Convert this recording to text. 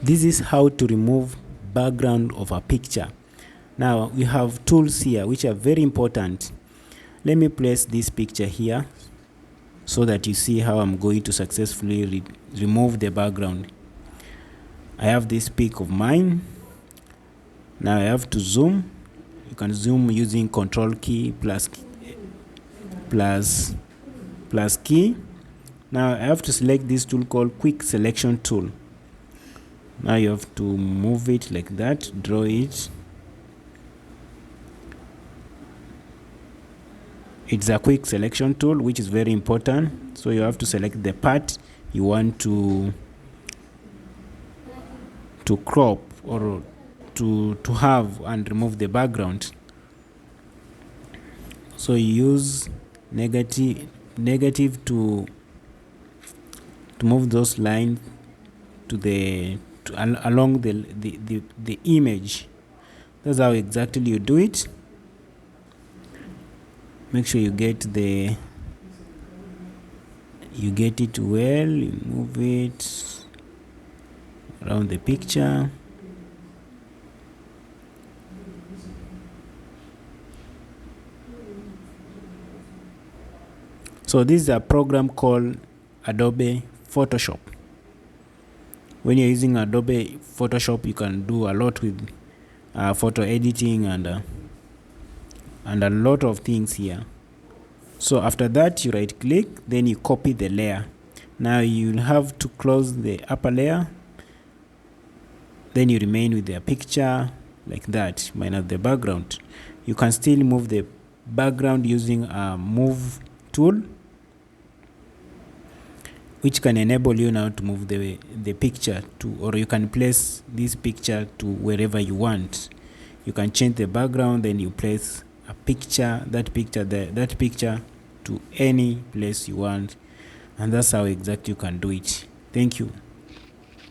This is how to remove background of a picture. Now we have tools here which are very important. Let me place this picture here so that you see how I'm going to successfully remove the background. I have this pic of mine. Now I have to zoom. You can zoom using control key plus key. Now I have to select this tool called quick selection tool. Now you have to move it like that, draw it. It's a quick selection tool which is very important. So you have to select the part you want to crop or to have and remove the background. So you use negative to move those lines along the image. That's how exactly you do it. Make sure you get it well. You move it around the picture. So this is a program called Adobe Photoshop. When you're using Adobe Photoshop, you can do a lot with photo editing and a lot of things here. So after that, you right click, then you copy the layer. Now you'll have to close the upper layer, then you remain with the picture like that, minus the background. You can still move the background using a move tool, which can enable you now to move the picture to, or you can place this picture to wherever you want. You can change the background, then you place a picture, that picture to any place you want, and that's how exactly you can do it. Thank you.